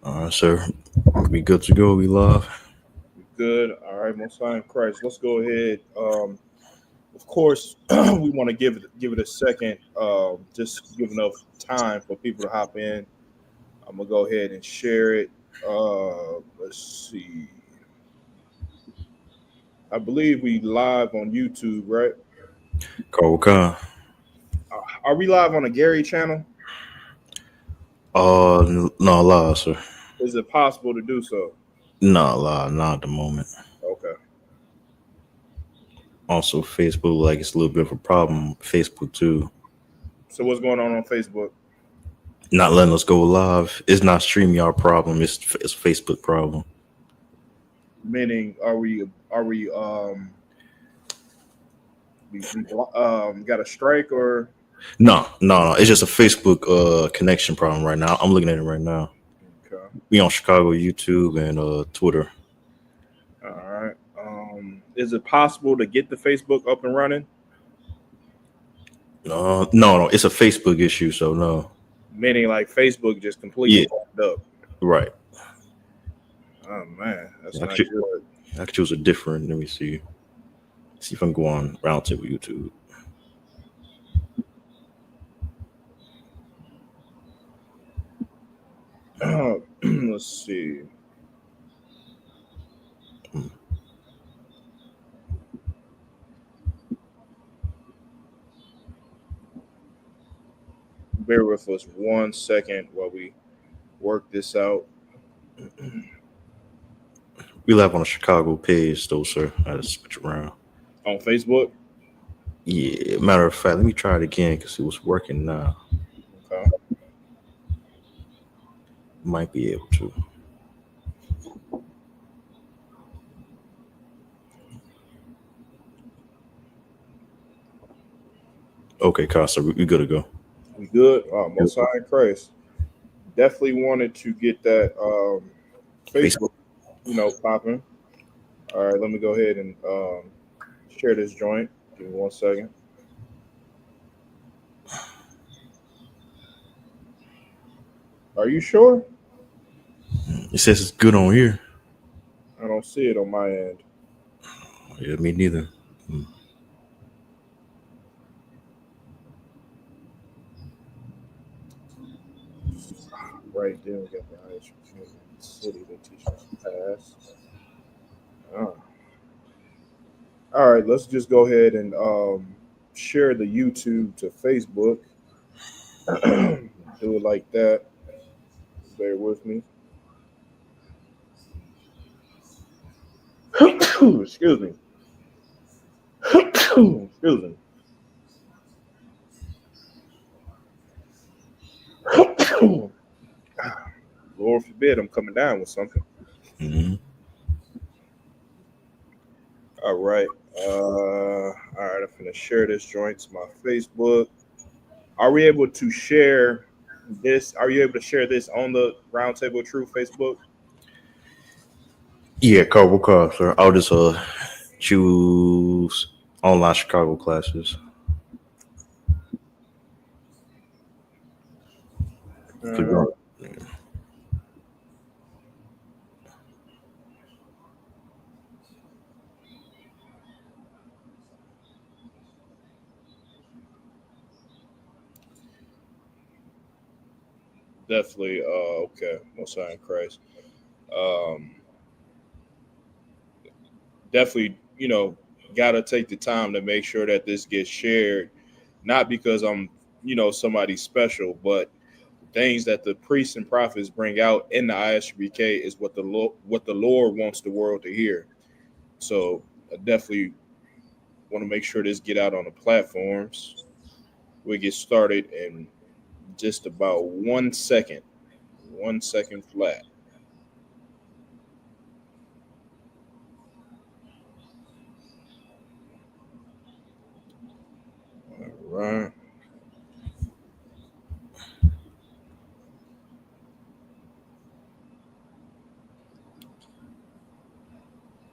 All right, sir. We good to go. We live. Good. All right, Most High in Christ. Let's go ahead. Of course, we want to give it a second. Just give enough time for people to hop in. I'm gonna go ahead and share it. Let's see. I believe we live on YouTube, right? Call Khan. Are we live on the Gary channel? No, live, sir. Is it possible to do so? Not live, not at the moment. Okay. Also, Facebook, like it's a little bit of a problem. Facebook too, So what's going on Facebook? not letting us go live. It's not StreamYard problem. It's Facebook problem. Meaning, are we got a strike or? No. It's just a Facebook connection problem right now. I'm looking at it right now. Okay. We on Chicago YouTube and Twitter. All right. Is it possible to get the Facebook up and running? No. It's a Facebook issue. So no. Meaning like Facebook just completely Yeah. fucked up. Right. Oh man, that's not Actually, good. I could choose a different. Let me see. See if I can go on Roundtable YouTube. Let's see. Hmm. Bear with us 1 second while we work this out. We live on a Chicago page, though, sir. I had to switch around. On Facebook. Yeah, matter of fact, let me try it again because it was working now. Okay. Might be able to. Okay, Costa, we good to go. We good? Most High in Christ. Definitely wanted to get that Facebook. Facebook, popping. All right, let me go ahead and share this joint. Give me 1 second. Are you sure? It says it's good on here. I don't see it on my end. Yeah, me neither. Right there, we got the highest city that teaches pass. Oh. All right, let's just go ahead and share the YouTube to Facebook. Do it like that. Bear with me. Excuse me. Excuse me. Lord forbid I'm coming down with something. Mm-hmm. All right. All right. I'm gonna share this joint to my Facebook. Are we able to share this? Are you able to share this on the Roundtable True Facebook? Yeah, car, sir. I'll just choose online Chicago classes. Click Uh, on. definitely. Okay. Most High in Christ. Um, definitely. Gotta take the time to make sure that this gets shared. Not because I'm, somebody special, but things that the priests and prophets bring out in the ISBK is what the Lord wants the world to hear. So I definitely want to make sure this get out on the platforms. We get started in just about 1 second. 1 second flat. All right.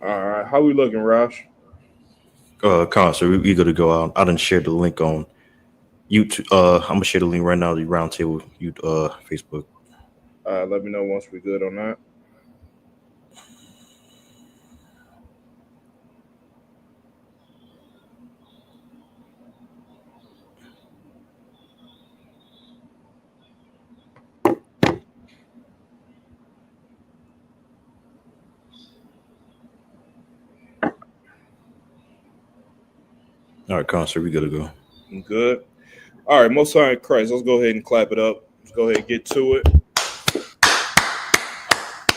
All right. How we looking, Rosh? Concert, we got to go out. I didn't share the link on YouTube. I'm gonna share the link right now. The roundtable, Facebook. Let me know once we're good on that. All right, concert, we gotta go. I'm good. All right, Most High in Christ. Let's go ahead and clap it up. Let's go ahead and get to it.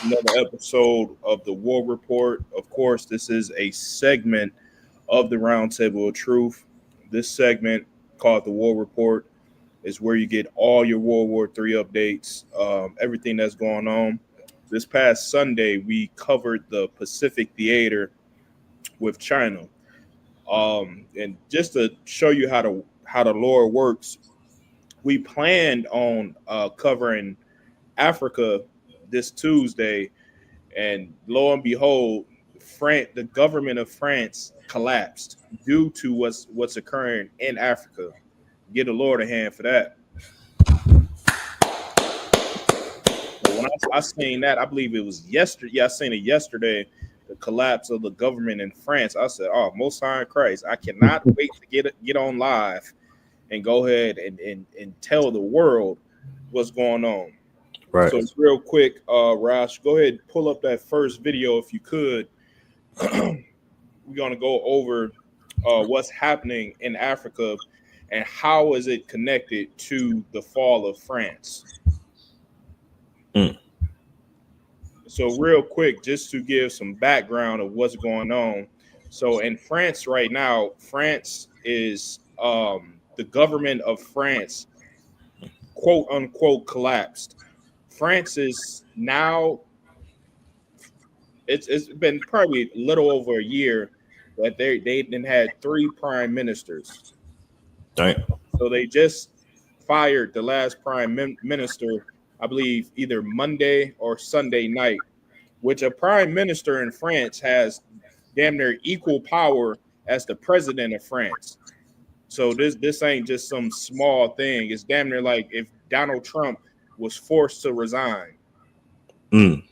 Another episode of the War Report. Of course, this is a segment of the Roundtable of Truth. This segment, called the War Report, is where you get all your World War III updates, everything that's going on. This past Sunday, we covered the Pacific Theater with China. And just to show you how the lore works, we planned on covering Africa this Tuesday, and lo and behold, the government of France collapsed due to what's occurring in Africa. Get the Lord a hand for that. But when I seen that, I believe it was yesterday. Yeah, I seen it yesterday. The collapse of the government in France. I said, "Oh, Most High in Christ! I cannot wait to get on live and go ahead and tell the world what's going on." Right. So real quick, Rosh, go ahead and pull up that first video if you could. We're gonna go over what's happening in Africa and how is it connected to the fall of France. Mm. So real quick, just to give some background of what's going on. So in France right now, France is the government of France, quote unquote, collapsed. France is now, it's been probably a little over a year that they then had three prime ministers. Dang. So they just fired the last minister, I believe, either Monday or Sunday night, which a prime minister in France has damn near equal power as the president of France. So this ain't just some small thing. It's damn near like if Donald Trump was forced to resign. Mm.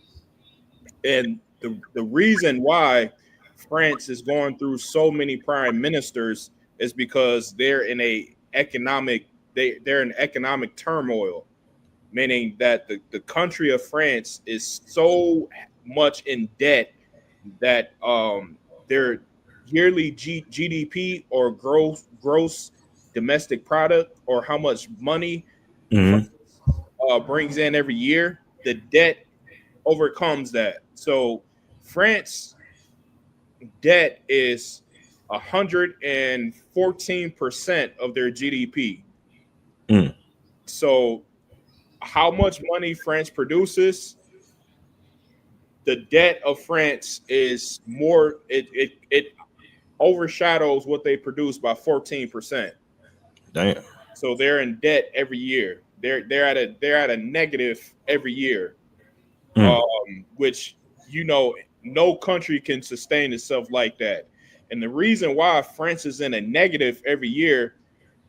And the reason why France is going through so many prime ministers is because they're in a economic they're in economic turmoil, meaning that the country of France is so much in debt that their yearly GDP, or gross domestic product, or how much money France Mm-hmm. brings in every year, the debt overcomes that. So France debt is 114% of their GDP. Mm. So how much money France produces, the debt of France is more, it overshadows what they produce by 14%. Damn. So they're in debt every year. They're at a negative every year. Mm. Which, no country can sustain itself like that. And the reason why France is in a negative every year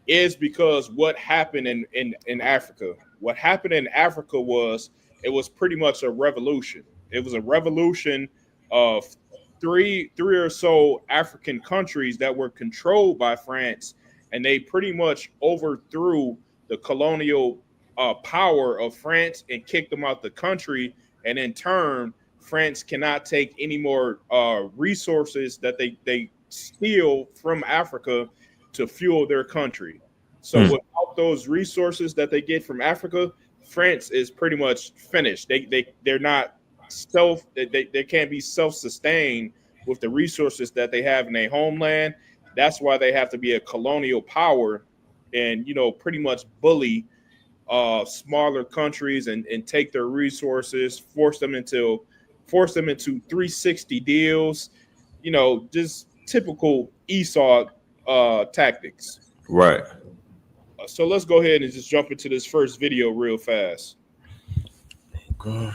is because what happened in Africa. What happened in Africa was, it was pretty much a revolution. It was a revolution of three or so African countries that were controlled by France, and they pretty much overthrew the colonial power of France and kicked them out the country. And in turn, France cannot take any more resources that they steal from Africa to fuel their country. So Mm. without those resources that they get from Africa, France is pretty much finished. They're not they can't be self-sustained with the resources that they have in their homeland. That's why they have to be a colonial power and, pretty much bully smaller countries and take their resources, force them into 360 deals, just typical Esau tactics. Right. So let's go ahead and just jump into this first video real fast. Okay.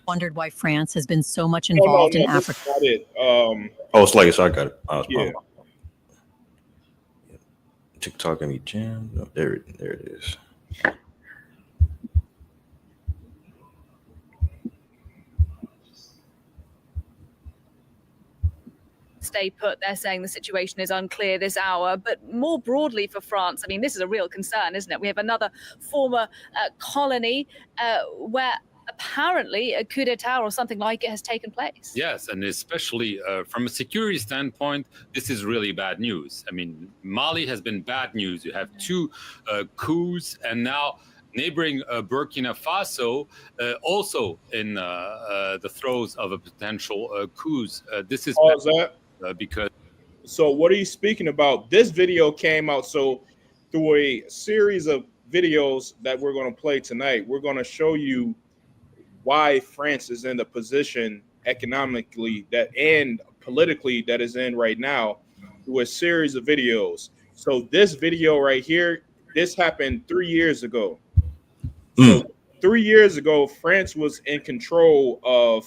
Wondered why France has been so much No, involved in this is Africa. not it. Oh, it's like, so I got it. Yeah. TikTok and me jam. No, there it is. stay put. They're saying the situation is unclear this hour. But more broadly for France, I mean, this is a real concern, isn't it? We have another former colony where apparently a coup d'etat or something like it has taken place. Yes, and especially from a security standpoint, this is really bad news. I mean, Mali has been bad news. You have two coups, and now neighboring Burkina Faso also in the throes of a potential coup. This is Pause that. because. So what are you speaking about? This video came out. So through a series of videos that we're going to play tonight, we're going to show you why France is in the position economically that and politically that is in right now through a series of videos. So this video right here, this happened 3 years ago. So 3 years ago, France was in control of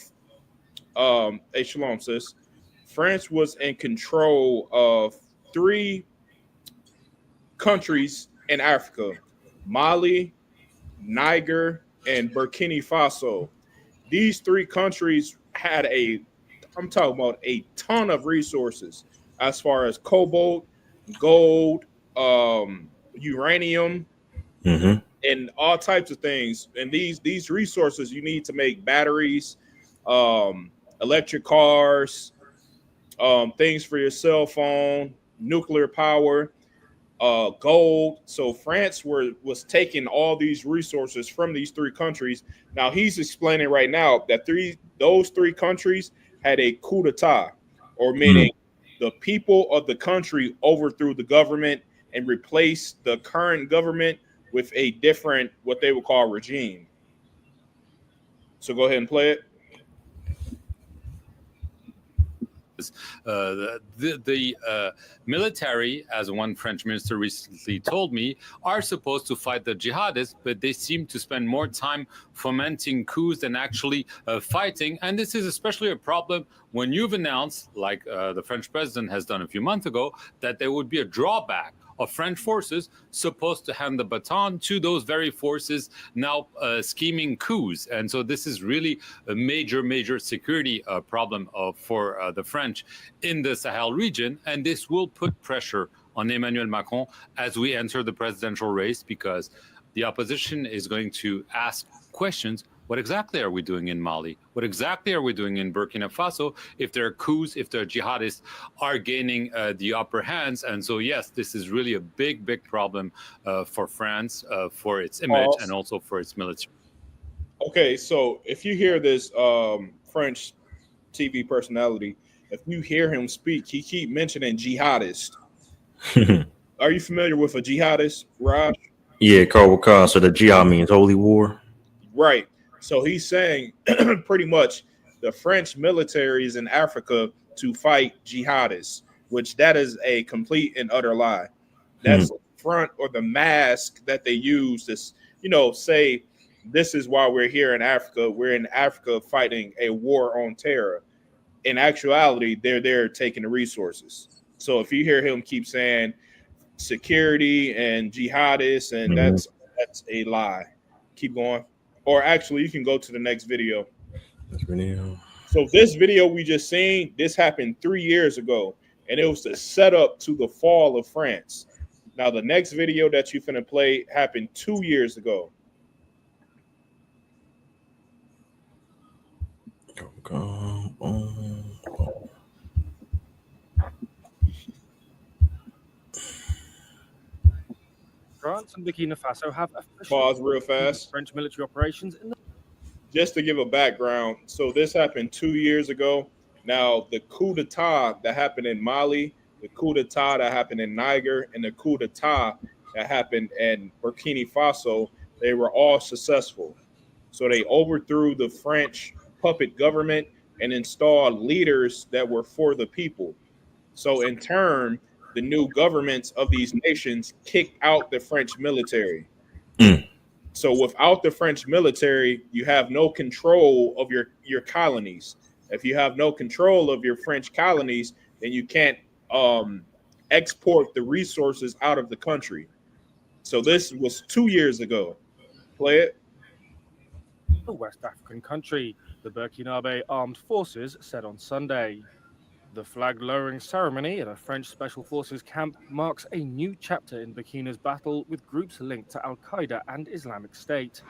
hey, shalom, sis. France was in control of 3 countries in Africa: Mali, Niger, and Burkina Faso. These 3 countries had I'm talking about a ton of resources as far as cobalt, gold, uranium, and all types of things. And these resources you need to make batteries, electric cars, things for your cell phone, nuclear power, gold. So France was taking all these resources from these 3 countries. Now he's explaining right now that those 3 countries had a coup d'etat, or meaning the people of the country overthrew the government and replaced the current government with a different, what they would call, regime. So go ahead and play it. The military, as one French minister recently told me, are supposed to fight the jihadists, but they seem to spend more time fomenting coups than actually fighting. And this is especially a problem when you've announced, like the French president has done a few months ago, that there would be a drawback of French forces supposed to hand the baton to those very forces now scheming coups. And so this is really a major security problem for the French in the Sahel region. And this will put pressure on Emmanuel Macron as we enter the presidential race, because the opposition is going to ask questions. What exactly are we doing in Mali? What exactly are we doing in Burkina Faso if there are coups, if the jihadists are gaining the upper hands? And so, yes, this is really a big problem for France, for its image and also for its military. Okay, so if you hear this French TV personality, if you hear him speak, he keep mentioning jihadist. Are you familiar with a jihadist, Raj? Yeah, Carl. So the jihad means holy war. Right. So he's saying pretty much the French military is in Africa to fight jihadists, which that is a complete and utter lie. That's the front or the mask that they use to, say this is why we're here in Africa. We're in Africa fighting a war on terror. In actuality, they're there taking the resources. So if you hear him keep saying security and jihadists, and that's a lie. Keep going. Or actually, you can go to the next video. So this video we just seen, this happened 3 years ago, and it was the setup to the fall of France. Now, the next video that you finna play happened 2 years ago. France and Burkina Faso have Pause real fast. French military operations in the just to give a background, so this happened 2 years ago. Now, the coup d'etat that happened in Mali, the coup d'etat that happened in Niger, and the coup d'etat that happened in Burkina Faso, they were all successful. So they overthrew the French puppet government and installed leaders that were for the people. So in turn, the new governments of these nations kicked out the French military. So without the French military, you have no control of your colonies. If you have no control of your French colonies, then you can't export the resources out of the country. So this was 2 years ago. Play it. West African country, the Burkinabe Armed Forces said on Sunday. The flag-lowering ceremony at a French Special Forces camp marks a new chapter in Burkina's battle with groups linked to Al-Qaeda and Islamic State.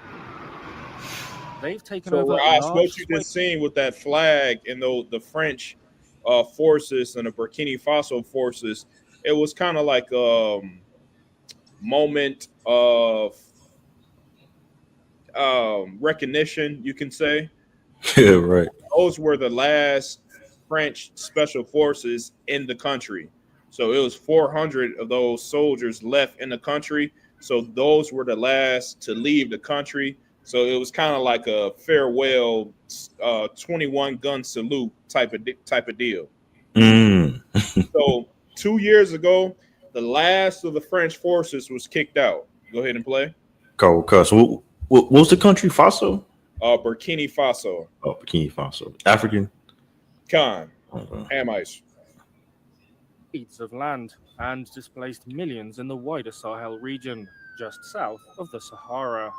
They've taken So, over Ross, large what you just seen with that flag and the French forces and the Burkina Faso forces, it was kind of like moment of recognition, you can say. Yeah, right. Those were the last French special forces in the country. So it was 400 of those soldiers left in the country. So those were the last to leave the country. So it was kind of like a farewell 21 gun salute type of deal. Mm. So 2 years ago, the last of the French forces was kicked out. Go ahead and play. Cool. Cuz what was the country? Faso? Burkina Faso. Oh, Burkina Faso. African. Khan. Okay. Hamites. of land and displaced millions in the wider Sahel region, just south of the Sahara.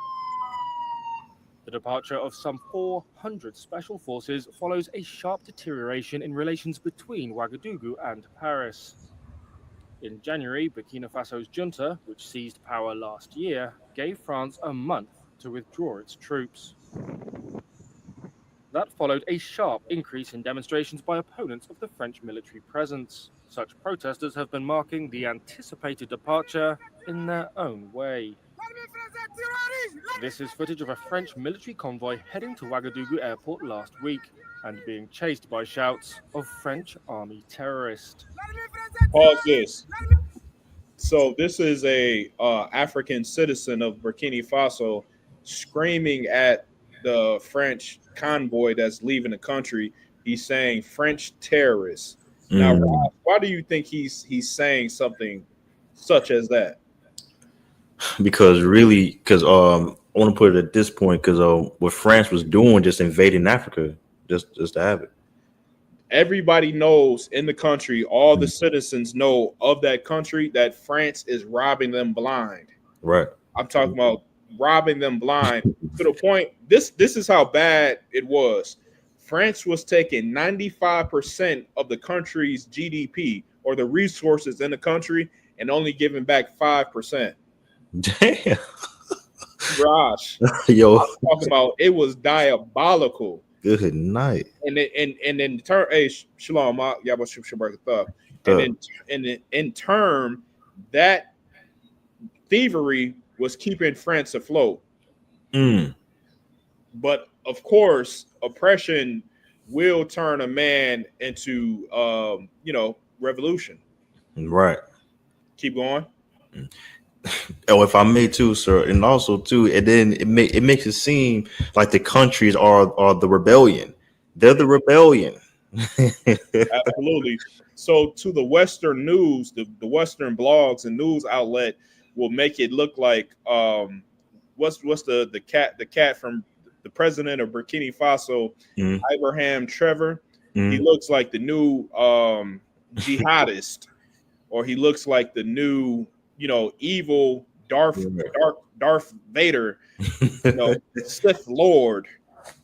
The departure of some 400 special forces follows a sharp deterioration in relations between Ouagadougou and Paris. In January, Burkina Faso's junta, which seized power last year, gave France a month to withdraw its troops. That followed a sharp increase in demonstrations by opponents of the French military presence. Such protesters have been marking the anticipated departure in their own way. This is footage of a French military convoy heading to Ouagadougou airport last week and being chased by shouts of French army terrorist. Pause this. So this is a African citizen of Burkina Faso screaming at the French convoy that's leaving the country. He's saying French terrorists. Now, Mm. Rob, why do you think he's saying something such as that? Because I want to put it at this point because what France was doing, just invading Africa, just to have it. Everybody knows in the country, all the citizens know of that country that France is robbing them blind. Right. I'm talking about robbing them blind to the point. This is how bad it was. France was taking 95% of the country's GDP or the resources in the country and only giving back 5%. Damn. Gosh, Yo, I'm talking about it was diabolical. good night. And then turn, hey, shalom, Yabba Shabbat Thug. And then in turn, that thievery was keeping France afloat. Mm. But of course, oppression will turn a man into revolution. Right. Keep going. Oh, if I may too, sir, and also too, and then it makes it seem like the countries are the rebellion. They're the rebellion. Absolutely. So to the Western news, the Western blogs and news outlet will make it look like what's the cat from the president of Burkina Faso, Ibrahim Trevor. He looks like the new jihadist, or he looks like the new evil Darth Vader, Sith Lord.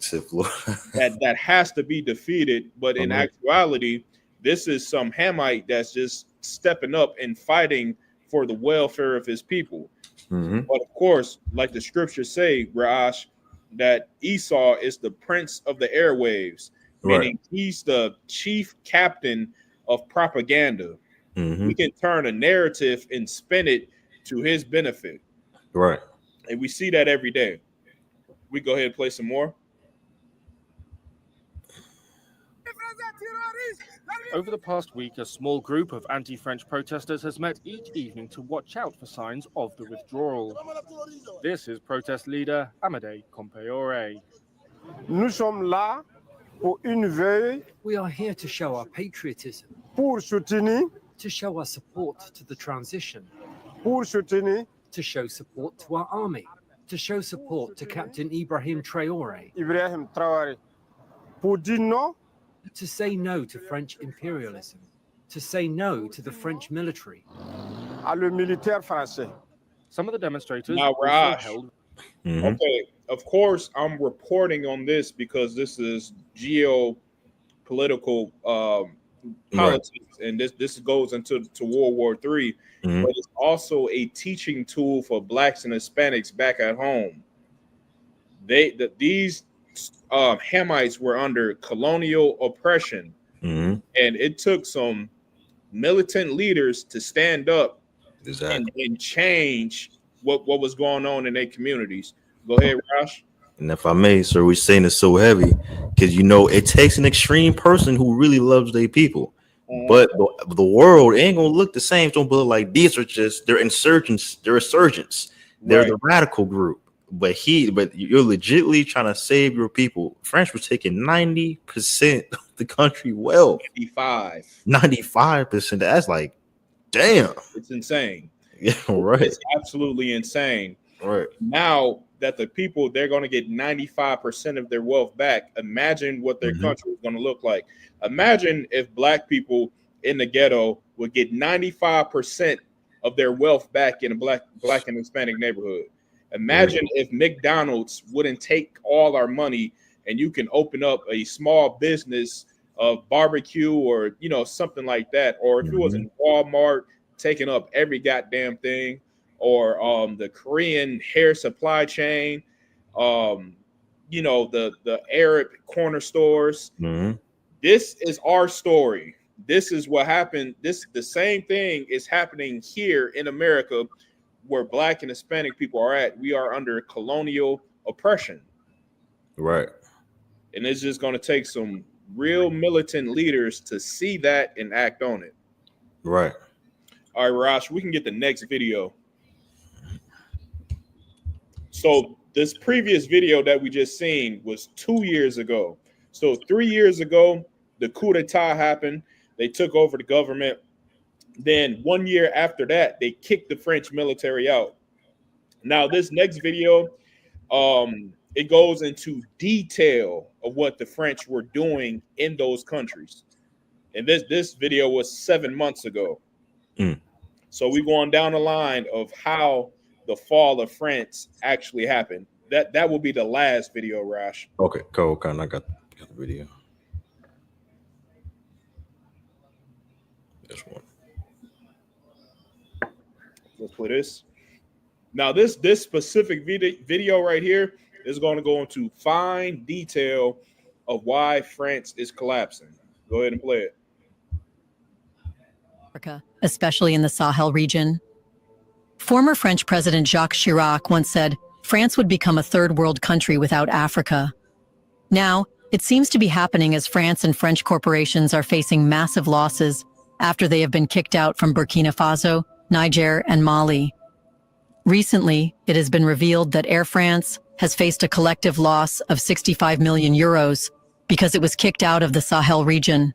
that has to be defeated. But in actuality, this is some Hamite that's just stepping up and fighting for the welfare of his people. Mm-hmm. But of course, like the scriptures say, Rash, that Esau is the prince of the airwaves, meaning he's the chief captain of propaganda. Mm-hmm. He can turn a narrative and spin it to his benefit. Right. And we see that every day. We go ahead and play some more. Over the past week, a small group of anti-French protesters has met each evening to watch out for signs of the withdrawal. This is protest leader Amadei Compaore. Nous sommes là pour une veille. We are here to show our patriotism, Pour soutenir, to show our support to the transition, pour soutenir to show support to our army, to show support to Captain Ibrahim Traoré, Ibrahim Traoré. Pour dire non, to say no to French imperialism, to say no to the French military. à le militaire français. Some of the demonstrators Now, also Raj. held. Mm-hmm. Okay, of course, I'm reporting on this because this is geopolitical politics, and this goes into World War III. Mhm. But it's also a teaching tool for blacks and Hispanics back at home. These Hamites were under colonial oppression, Mhm. and it took some militant leaders to stand up Exactly. and change what was going on in their communities. Go ahead, Rosh. And if I may, sir, we're saying it's so heavy because it takes an extreme person who really loves their people. But the world ain't gonna look the same. Don't look like these are they're insurgents. They're insurgents. They're Right. the radical group. But you're legitimately trying to save your people. French was taking 90% of the country wealth. 55. 95%. That's like, damn. It's insane. Yeah, right. It's absolutely insane. Right. Now that the people, they're going to get 95% of their wealth back. Imagine what their country is going to look like. Imagine if black people in the ghetto would get 95% of their wealth back in a black and Hispanic neighborhood. Imagine if McDonald's wouldn't take all our money and you can open up a small business of barbecue or something like that, or if it was in Walmart taking up every goddamn thing, or the Korean hair supply chain, the Arab corner stores. This is our story. This is what happened. The same thing is happening here in America, where black and Hispanic people are at. We are under colonial oppression. Right. And it's just going to take some real militant leaders to see that and act on it. Right. All right, Rosh, we can get the next video. So this previous video that we just seen was 2 years ago. So 3 years ago, the coup d'etat happened. They took over the government. Then 1 year after that, they kicked the French military out. Now this next video, it goes into detail of what the French were doing in those countries. And this video was 7 months ago. So we're going down the line of how the fall of France actually happened. That will be the last video, Rash. Okay, cool. Okay, I got the video. This one. Let's play this. Now, this specific video right here is going to go into fine detail of why France is collapsing. Go ahead and play it. Africa, especially in the Sahel region. Former French President Jacques Chirac once said, France would become a third world country without Africa. Now, it seems to be happening as France and French corporations are facing massive losses after they have been kicked out from Burkina Faso, Niger, and Mali. Recently, it has been revealed that Air France has faced a collective loss of 65 million euros because it was kicked out of the Sahel region.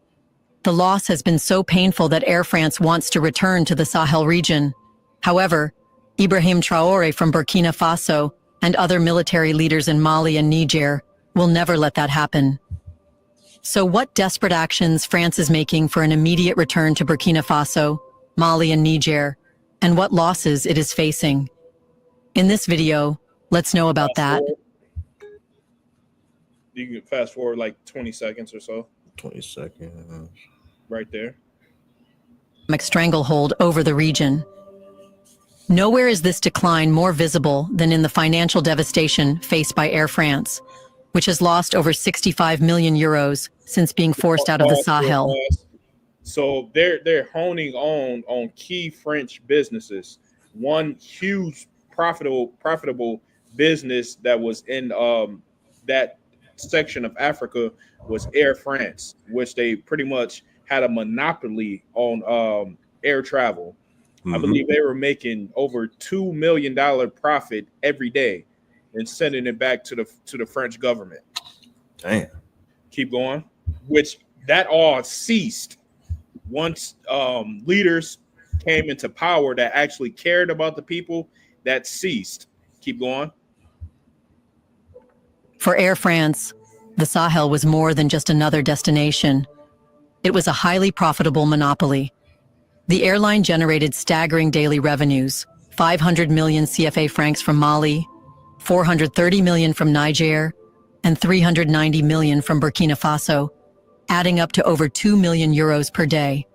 The loss has been so painful that Air France wants to return to the Sahel region. However, Ibrahim Traoré from Burkina Faso and other military leaders in Mali and Niger will never let that happen. So what desperate actions France is making for an immediate return to Burkina Faso, Mali, and Niger, and what losses it is facing? In this video, let's know about that. You can fast forward like 20 seconds or so. 20 seconds. Right there. Stranglehold over the region. Nowhere is this decline more visible than in the financial devastation faced by Air France, which has lost over 65 million euros since being forced out of the Sahel. So they're honing on key French businesses. One huge profitable business that was in that section of Africa was Air France, which they pretty much had a monopoly on air travel. I believe they were making over $2 million profit every day and sending it back to the French government. Damn. Keep going. Which that all ceased once leaders came into power that actually cared about the people. That ceased. Keep going. For Air France, the Sahel was more than just another destination. It was a highly profitable monopoly. The airline generated staggering daily revenues, 500 million CFA francs from Mali, 430 million from Niger, and 390 million from Burkina Faso, adding up to over 2 million euros per day.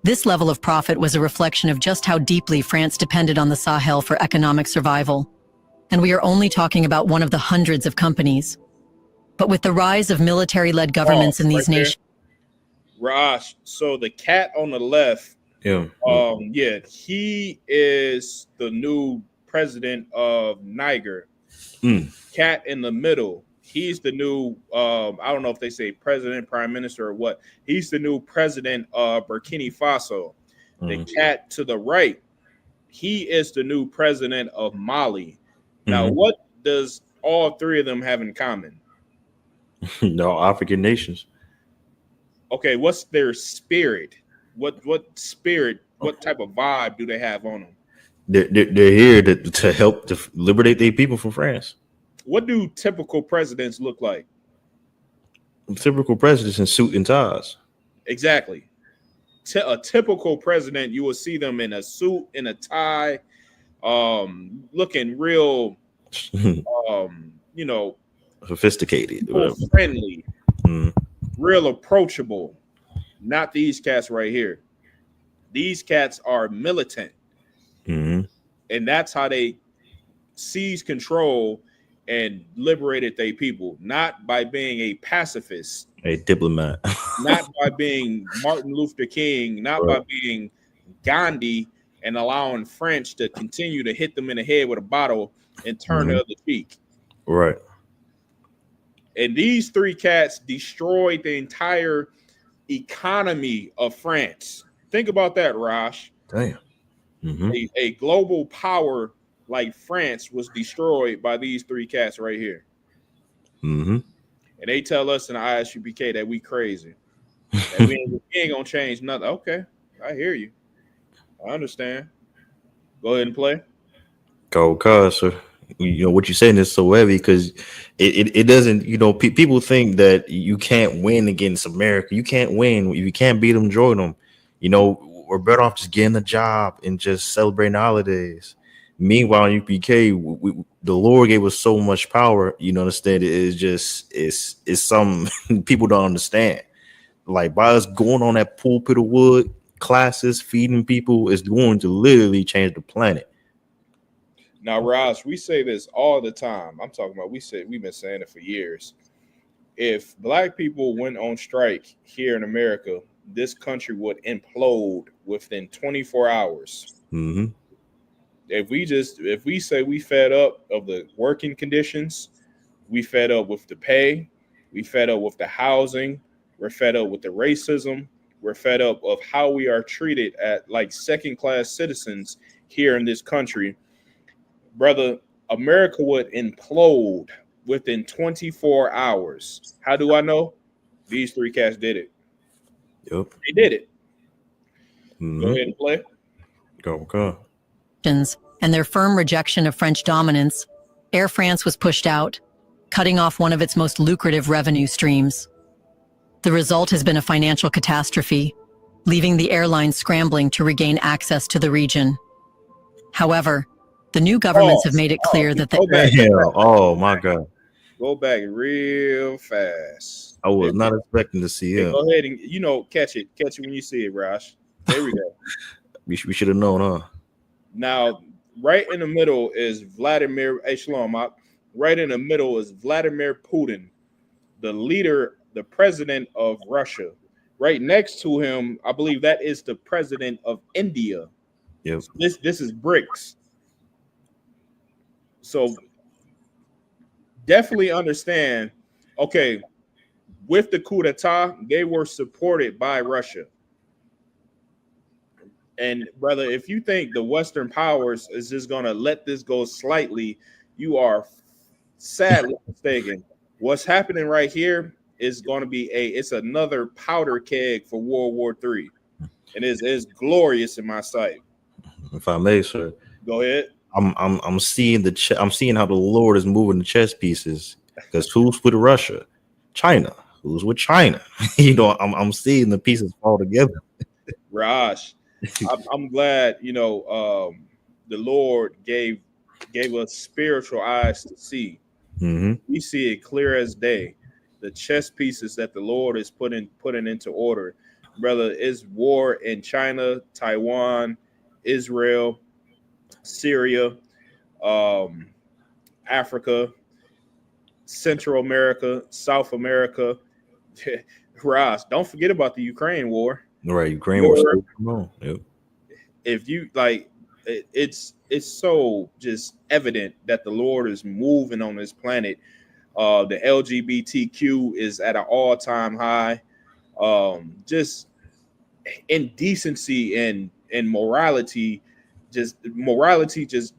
This level of profit was a reflection of just how deeply France depended on the Sahel for economic survival. And we are only talking about one of the hundreds of companies. But with the rise of military-led governments in these nations, Raj, so the cat on the left, Yeah. he is the new president of Niger. Cat in the middle, he's the new, I don't know if they say president, prime minister, or what. He's the new president of Burkina Faso. The cat to the right, he is the new president of Mali. Now, what does all three of them have in common? No, African nations. Okay, what's their spirit? What spirit? What type of vibe do they have on them? They're here to help to liberate their people from France. What do typical presidents look like? Typical presidents in suit and ties. Exactly. A typical president, you will see them in a suit, in a tie, looking real, sophisticated, friendly, real approachable. Not these cats right here. These cats are militant, and that's how they seized control and liberated their people. Not by being a pacifist, a diplomat, not by being Martin Luther King, not by being Gandhi and allowing French to continue to hit them in the head with a bottle and turn the other cheek. Right. And these three cats destroyed the entire economy of France. Think about that, Raj. Damn. A global power like France was destroyed by these three cats right here. And they tell us in the ISUPK that we crazy. That we ain't gonna change nothing. Okay, I hear you. I understand. Go ahead and play. Go, cuz, what you're saying is so heavy because it doesn't, people think that you can't win against America. You can't win. You can't beat them, join them. We're better off just getting a job and just celebrating holidays. Meanwhile, in UPK, the Lord gave us so much power. Understand? It's something people don't understand. Like by us going on that pulpit of wood, classes, feeding people is going to literally change the planet. Now, Raj, we say this all the time. I'm talking about, we've been saying it for years. If black people went on strike here in America, this country would implode within 24 hours. If we say we fed up of the working conditions, we fed up with the pay, we fed up with the housing, we're fed up with the racism, we're fed up of how we are treated at like second-class citizens here in this country, brother, America would implode within 24 hours. How do I know? These three cats did it. Yep. They did it. Go ahead and play. Go. And their firm rejection of French dominance, Air France was pushed out, cutting off one of its most lucrative revenue streams. The result has been a financial catastrophe, leaving the airline scrambling to regain access to the region. However, the new governments have made it clear that oh my God. Go back real fast. I was not expecting to see him. Go ahead and catch it when you see it, Raj. There we go. We should have known, huh? Now, right in the middle is Vladimir. Hey, Shalom. Right in the middle is Vladimir Putin, the leader, the president of Russia. Right next to him, I believe that is the president of India. Yep. So this is BRICS. So definitely understand, okay, with the coup d'etat, they were supported by Russia. And brother, if you think the Western powers is just going to let this go slightly, you are sadly mistaken. What's happening right here is going to be it's another powder keg for World War III. And it's glorious in my sight. If I may, sir. Go ahead. I'm seeing I'm seeing how the Lord is moving the chess pieces. Because who's with Russia? China. Who's with China? I'm seeing the pieces fall together. Raj, I'm glad the Lord gave us spiritual eyes to see. We see it clear as day. the chess pieces that the Lord is putting into order. Brother, it's war in China, Taiwan, Israel, Syria, um, Africa, Central America, South America. Ross, don't forget about the Ukraine war. Right, Ukraine was still come on. Yep. If you like, it's so just evident that the Lord is moving on this planet. The LGBTQ is at an all-time high. Just indecency and morality just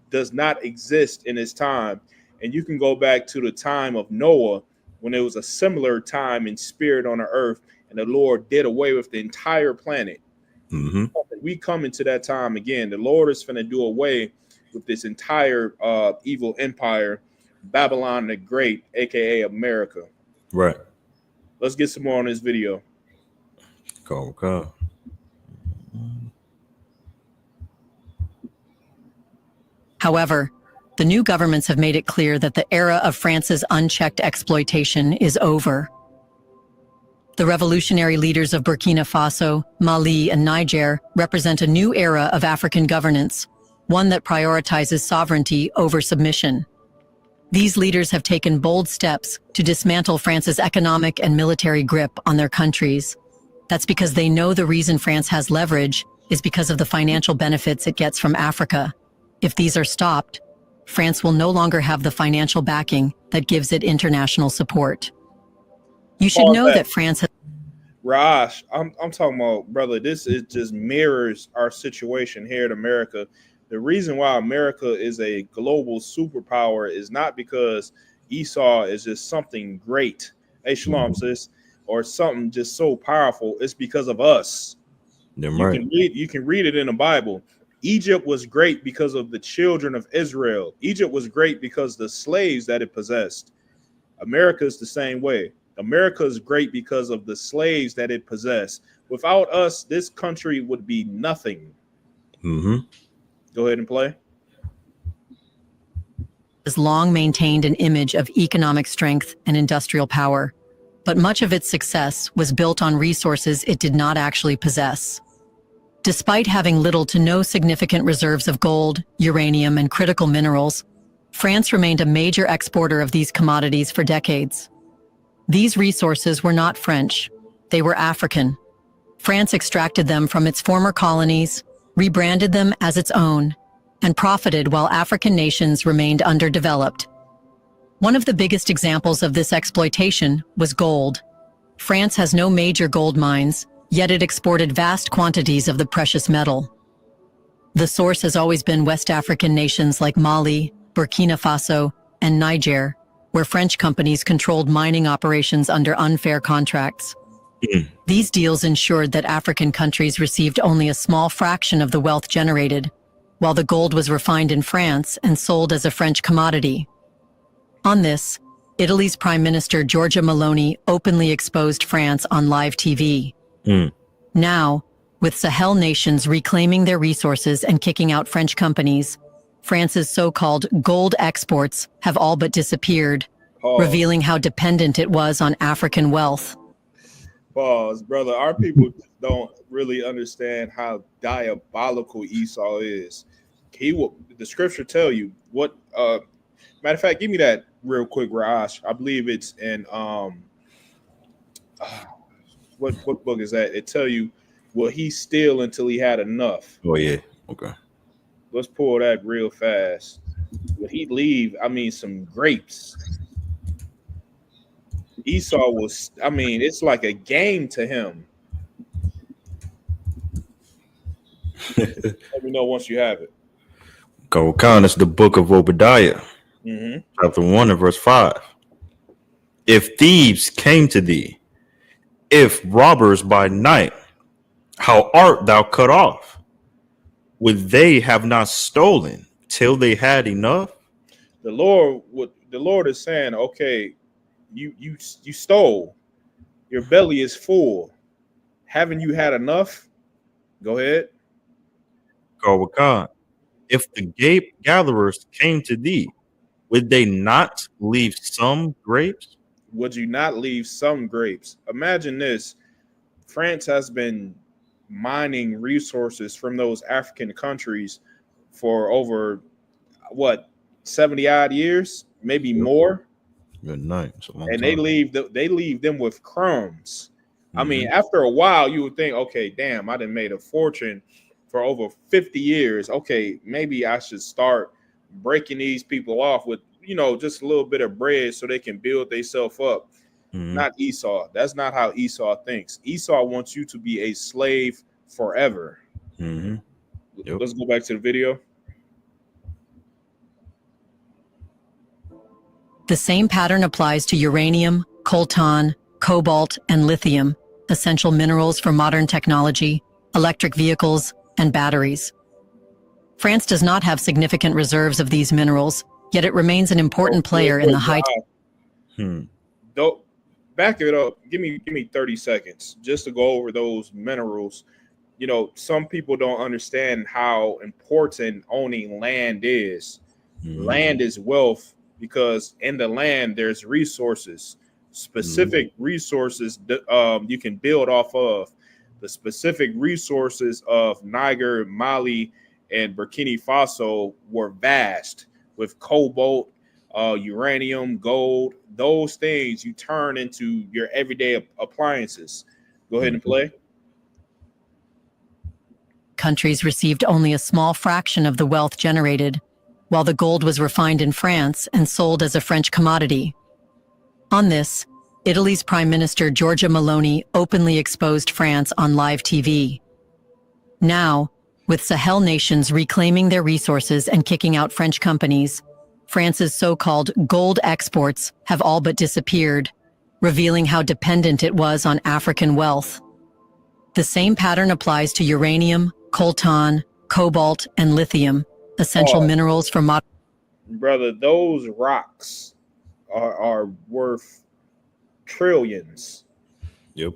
does not exist in this time. And you can go back to the time of Noah when there was a similar time in spirit on the earth, and the Lord did away with the entire planet. Mm-hmm. We come into that time again. The Lord is going to do away with this entire evil empire, Babylon the Great, aka America. Right. Let's get some more on this video. Go. However, the new governments have made it clear that the era of France's unchecked exploitation is over. The revolutionary leaders of Burkina Faso, Mali, and Niger represent a new era of African governance, one that prioritizes sovereignty over submission. These leaders have taken bold steps to dismantle France's economic and military grip on their countries. That's because they know the reason France has leverage is because of the financial benefits it gets from Africa. If these are stopped, France will no longer have the financial backing that gives it international support. You should know that France has... Raj, I'm talking about, brother, this is just mirrors our situation here in America. The reason why America is a global superpower is not because Esau is just something great, hey shalom sis, or something just so powerful. It's because of us. You can read it in the Bible. Egypt was great because of the children of Israel. Egypt was great because of the slaves that it possessed. America is the same way. America is great because of the slaves that it possessed. Without us, this country would be nothing. Mm-hmm. Go ahead and play. Has long maintained an image of economic strength and industrial power, but much of its success was built on resources it did not actually possess. Despite having little to no significant reserves of gold, uranium, and critical minerals, France remained a major exporter of these commodities for decades. These resources were not French, they were African. France extracted them from its former colonies, rebranded them as its own, and profited while African nations remained underdeveloped. One of the biggest examples of this exploitation was gold. France has no major gold mines, yet it exported vast quantities of the precious metal. The source has always been West African nations like Mali, Burkina Faso, and Niger, where French companies controlled mining operations under unfair contracts. These deals ensured that African countries received only a small fraction of the wealth generated, while the gold was refined in France and sold as a French commodity. On this, Italy's Prime Minister Giorgia Meloni openly exposed France on live TV. Now, with Sahel nations reclaiming their resources and kicking out French companies, France's so-called gold exports have all but disappeared, revealing how dependent it was on African wealth. Pause, brother. Our people don't really understand how diabolical Esau is. He will. The scripture tell you what. Matter of fact, give me that real quick, Raj. I believe it's in what book is that? It tell you, will he steal until he had enough? Oh yeah. Okay. Let's pull that real fast. Would he leave? I mean, some grapes. Esau was, I mean, it's like a game to him. Let me know once you have it. Go Khan, it's the book of Obadiah, chapter 1 and verse 5. If thieves came to thee, if robbers by night, how art thou cut off? Would they have not stolen till they had enough? The Lord is saying, okay, you stole. Your belly is full. Haven't you had enough? Go ahead. Go Khan. If the grape gatherers came to thee, would they not leave some grapes? would you not leave some grapes? Imagine this. France has been mining resources from those African countries for over what 70 odd years, maybe more, Good night. It's a long and time. they leave them with crumbs. I mean, Mhm. after a while, you would think, okay, damn, I done made a fortune for over 50 years. Okay, maybe I should start breaking these people off with, just a little bit of bread so they can build themselves up. Mhm. Not Esau. That's not how Esau thinks. Esau wants you to be a slave forever. Mhm. Yep. Let's go back to the video. The same pattern applies to uranium, coltan, cobalt, and lithium, essential minerals for modern technology, electric vehicles, and batteries. France does not have significant reserves of these minerals, yet it remains an important player in the high. Hmm. Don't back it up. Give me 30 seconds just to go over those minerals. Some people don't understand how important owning land is. Mhm. Land is wealth because in the land there's resources, specific resources that you can build off of. The specific resources of Niger, Mali, and Burkina Faso were vast with cobalt, uranium, gold. Those things you turn into your everyday appliances. Go ahead and play. Countries received only a small fraction of the wealth generated, while the gold was refined in France and sold as a French commodity. On this, Italy's Prime Minister Giorgia Meloni openly exposed France on live TV. Now, with Sahel nations reclaiming their resources and kicking out French companies, France's so-called gold exports have all but disappeared, revealing how dependent it was on African wealth. The same pattern applies to uranium, coltan, cobalt, and lithium, essential minerals for modern. Brother, those rocks are worth trillions. Yep.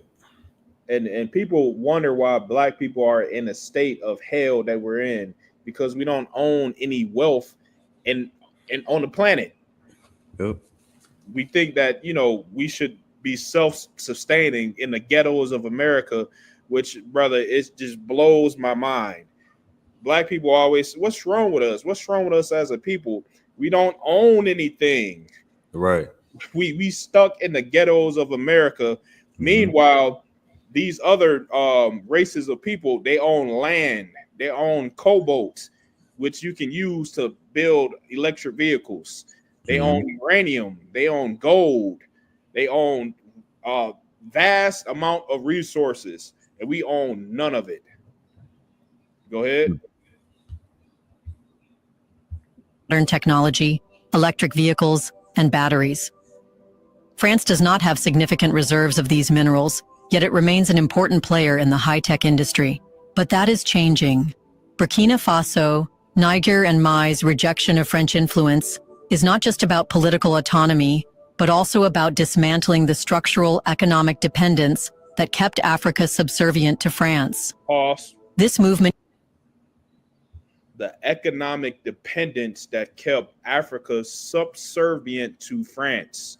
And people wonder why black people are in a state of hell that we're in because we don't own any wealth in on the planet. Yep. We think that we should be self-sustaining in the ghettos of America, which, brother, it just blows my mind. Black people always, what's wrong with us? What's wrong with us as a people? We don't own anything. Right. We stuck in the ghettos of America. Meanwhile, these other races of people, they own land, they own cobalt, which you can use to build electric vehicles. They own uranium, they own gold, they own vast amount of resources, and we own none of it. Go ahead. Modern technology, electric vehicles, and batteries. France does not have significant reserves of these minerals, yet it remains an important player in the high-tech industry. But that is changing. Burkina Faso, Niger, and Mali's rejection of French influence is not just about political autonomy, but also about dismantling the structural economic dependence that kept Africa subservient to France. Pause. This movement. The economic dependence that kept Africa subservient to France.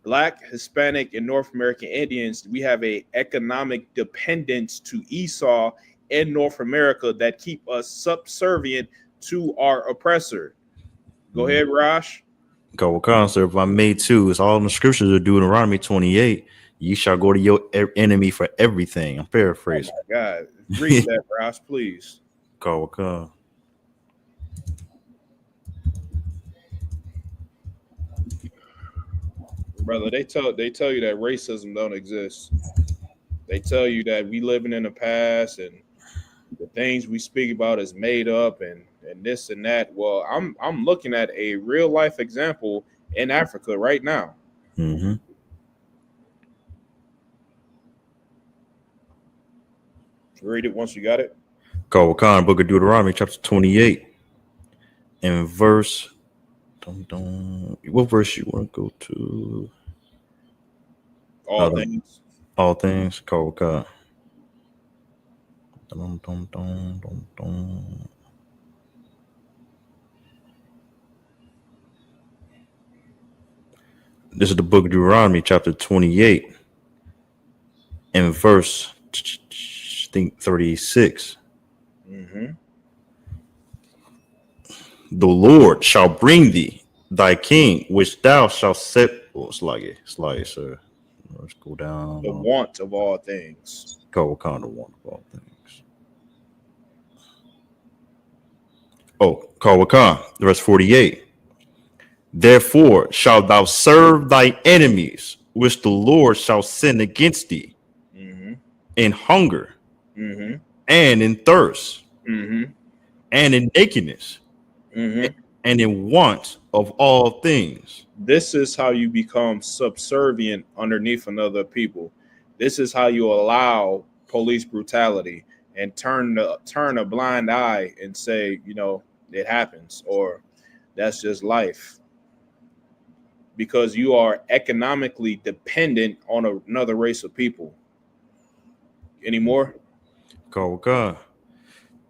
Black, Hispanic, and North American Indians, we have a economic dependence to Esau in North America that keep us subservient to our oppressor. Go ahead, Rosh. Go, sir. If I made two, it's all in the scriptures of Deuteronomy 28. You shall go to your enemy for everything. I'm paraphrasing. Oh my God. Read that, Rosh, please. Go. Brother, they tell you that racism don't exist. They tell you that we living in the past and the things we speak about is made up and this and that. Well, I'm looking at a real life example in Africa right now. Read it once you got it. Book of Deuteronomy, chapter 28, and verse. What verse you want to go to? All things. All things. God. This is the book of Deuteronomy, chapter 28, and verse, I think, 36. Mm-hmm. The Lord shall bring thee thy king, which thou shalt set. Oh, slide, sir. Let's go down. The want of all things. Go kind of want of all things. Oh, Kawakan, verse 48. Therefore shalt thou serve thy enemies, which the Lord shall send against thee, Mm-hmm. in hunger, Mm-hmm. and in thirst, Mm-hmm. and in nakedness, Mm-hmm. and in want of all things. This is how you become subservient underneath another people. This is how you allow police brutality and turn a blind eye and say, it happens, or that's just life, because you are economically dependent on another race of people. Anymore? Kawakan.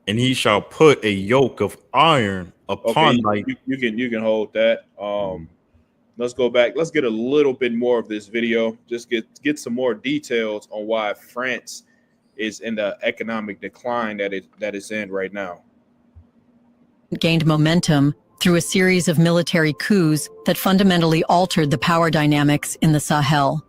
And he shall put a yoke of iron upon Okay, thy. you can hold that. Let's go back. Let's get a little bit more of this video. Just get some more details on why France is in the economic decline that it's in right now. Gained momentum through a series of military coups that fundamentally altered the power dynamics in the Sahel.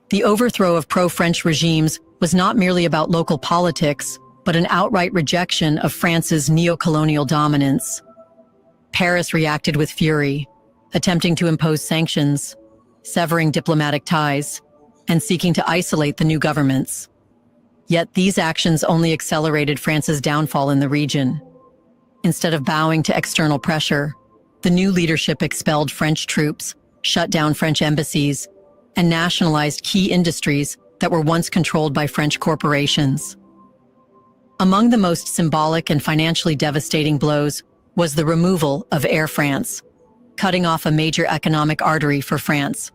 The overthrow of pro-French regimes was not merely about local politics, but an outright rejection of France's neo-colonial dominance. Paris reacted with fury, attempting to impose sanctions, severing diplomatic ties, and seeking to isolate the new governments. Yet these actions only accelerated France's downfall in the region. Instead of bowing to external pressure, the new leadership expelled French troops, shut down French embassies, and nationalized key industries that were once controlled by French corporations. Among the most symbolic and financially devastating blows was the removal of Air France, cutting off a major economic artery for France.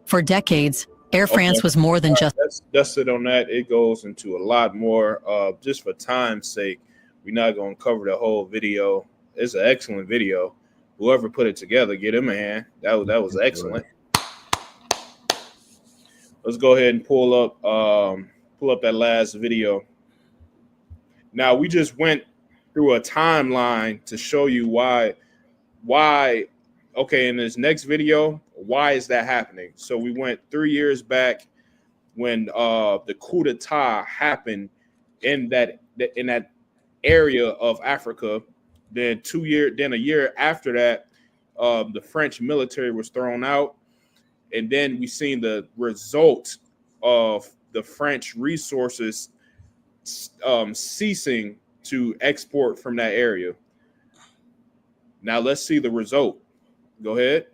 For decades, Air France was more than just... That's it on that. It goes into a lot more. Just for time's sake, we're not going to cover the whole video. It's an excellent video. Whoever put it together, get him a hand. That was excellent. Let's go ahead and pull up that last video. Now, we just went through a timeline to show you why. Okay, in this next video, why is that happening? So we went 3 years back when the coup d'etat happened in that area of Africa. Then a year after that, the French military was thrown out, and then we seen the result of the French resources ceasing to export from that area. Now let's see the result. Go ahead.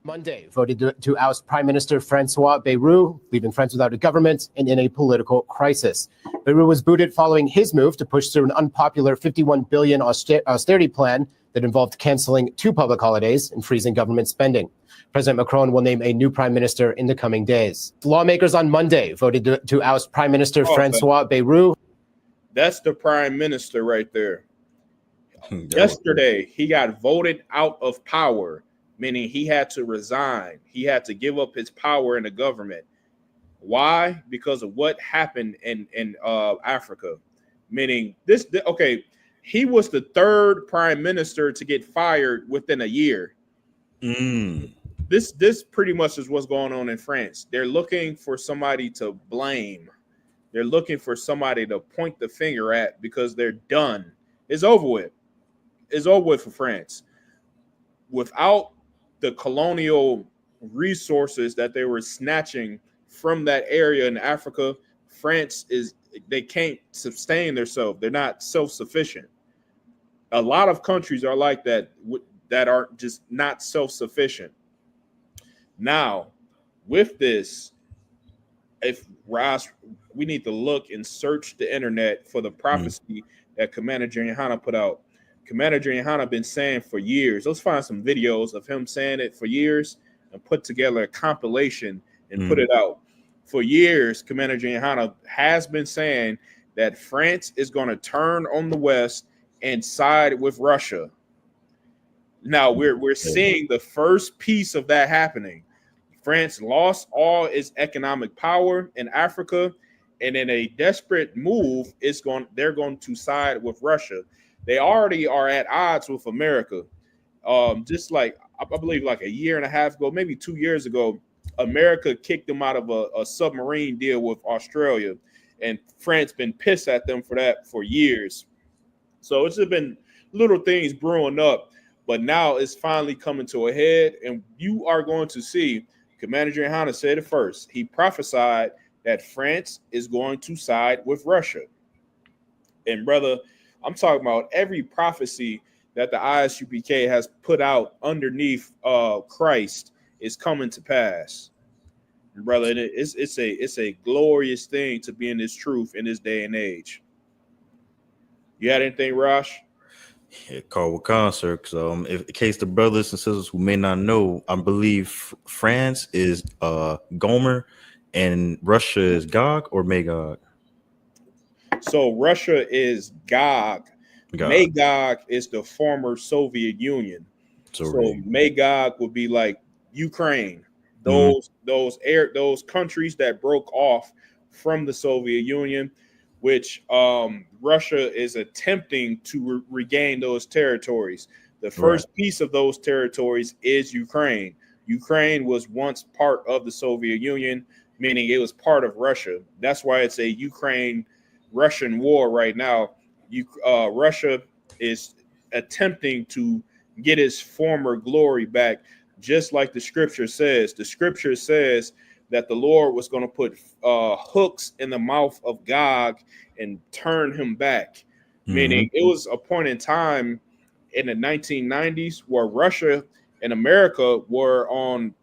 Monday voted to oust Prime Minister Francois Bayrou, leaving France without a government and in a political crisis. Bayrou was booted following his move to push through an unpopular $51 billion austerity plan that involved canceling 2 public holidays and freezing government spending. President Macron will name a new prime minister in the coming days. Lawmakers on Monday voted to oust Prime Minister Francois Bayrou. That's the prime minister right there. Yesterday, he got voted out of power, meaning he had to resign. He had to give up his power in the government. Why? Because of what happened in Africa. Meaning he was the 3rd prime minister to get fired within a year. This pretty much is what's going on in France. They're looking for somebody to blame. They're looking for somebody to point the finger at because they're done. It's over with. It's over with for France. Without the colonial resources that they were snatching from that area in Africa, they can't sustain themselves. They're not self-sufficient. A lot of countries are like that are just not self-sufficient. Now, with this, we need to look and search the internet for the prophecy that Commander Jayhana put out. Commander Jayhana been saying for years. Let's find some videos of him saying it for years and put together a compilation and put it out. For years, Commander Jayhana has been saying that France is going to turn on the West and side with Russia. Now we're seeing the first piece of that happening. France lost all its economic power in Africa, and in a desperate move, they're going to side with Russia. They already are at odds with America. Just like I believe like a year and a half ago, maybe 2 years ago, America kicked them out of a submarine deal with Australia, and France been pissed at them for that for years. So it's just been little things brewing up, but now it's finally coming to a head, and you are going to see. Commander Johanna said it first. He prophesied that France is going to side with Russia. And brother, I'm talking about every prophecy that the ISUPK has put out underneath Christ is coming to pass. And brother, it's a glorious thing to be in this truth in this day and age. You had anything, Rosh? Yeah, call with concert. If in case the brothers and sisters who may not know, I believe France is Gomer and Russia is Gog or Magog. So Russia is Gog. Magog is the former Soviet Union. So Magog would be like Ukraine. Those countries that broke off from the Soviet Union, which Russia is attempting to regain those territories. The first piece of those territories is Ukraine. Ukraine was once part of the Soviet Union, meaning it was part of Russia. That's why it's a Ukraine-Russian war right now. Russia is attempting to get its former glory back, just like the scripture says. The scripture says that the Lord was going to put hooks in the mouth of Gog and turn him back. Meaning it was a point in time in the 1990s where Russia and America were on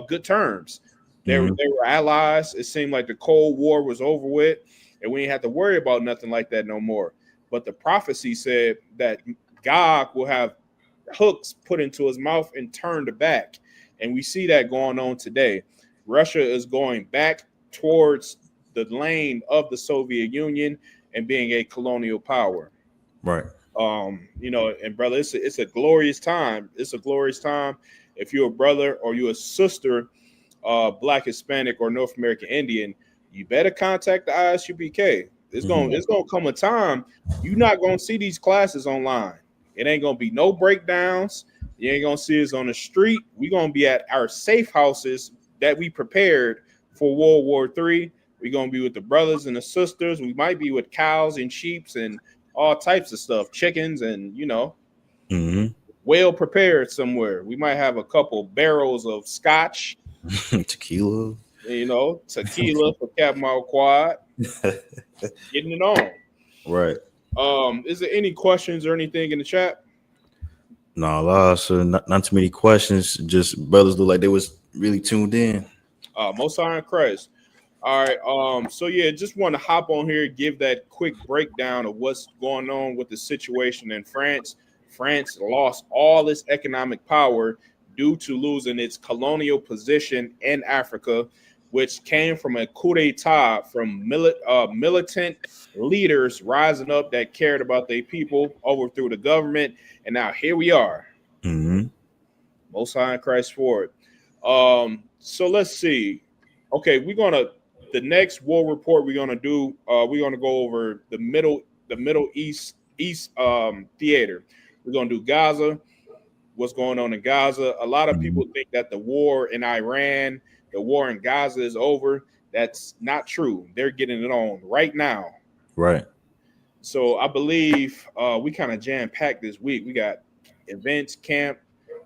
good terms. They were allies. It seemed like the Cold War was over with, and we didn't have to worry about nothing like that no more. But the prophecy said that Gog will have hooks put into his mouth and turned back. And we see that going on today. Russia is going back towards the lane of the Soviet Union and being a colonial power. Right. And brother, it's a glorious time. It's a glorious time. If you're a brother or you're a sister, Black, Hispanic, or North American Indian, you better contact the ISUPK. It's gonna come a time you're not gonna see these classes online. It ain't gonna be no breakdowns. You ain't gonna see us on the street. We're gonna be at our safe houses that we prepared for World War III. We're gonna be with the brothers and the sisters. We might be with cows and sheep and all types of stuff, chickens, and well prepared somewhere. We might have a couple barrels of scotch, tequila. Tequila for Captain Quad. Getting it on. Right. Is there any questions or anything in the chat? No, so not too many questions. Just brothers look like they was really tuned in. Most High in Christ. All right. So yeah, just want to hop on here, give that quick breakdown of what's going on with the situation in France. France lost all its economic power due to losing its colonial position in Africa, which came from a coup d'etat from militant leaders rising up that cared about their people, overthrew the government, and now here we are. Most High in Christ for it. So let's see. Okay, the next war report we're gonna do. We're gonna go over the Middle East theater. We're gonna do Gaza. What's going on in Gaza? A lot of people think that the war in Iran, the war in Gaza is over. That's not true. They're getting it on right now. Right. So I believe we kind of jam-packed this week. We got events, camp,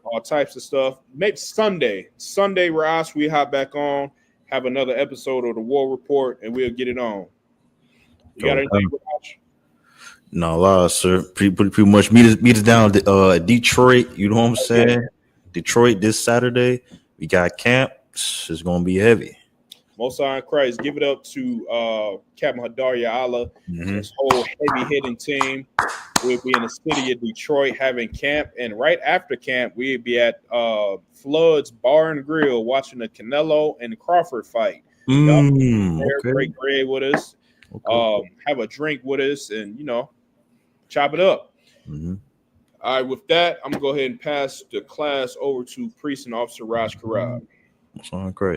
all types of stuff. Maybe Sunday, Ross, we hop back on, have another episode of the War Report, and we'll get it on. You got anything, Ross? No, sir. Pretty much meet us down at Detroit. You know what I'm saying? Detroit this Saturday. We got camp. It's gonna be heavy. Most High in Christ. Give it up to Captain Hadaria Allah, his whole heavy hitting team. We'll be in the city of Detroit having camp, and right after camp, we'll be at Flood's Bar and Grill watching the Canelo and Crawford fight. Break bread with us, have a drink with us, and chop it up. All right, with that, I'm gonna go ahead and pass the class over to Priest and Officer Raj Karab. Sounds great.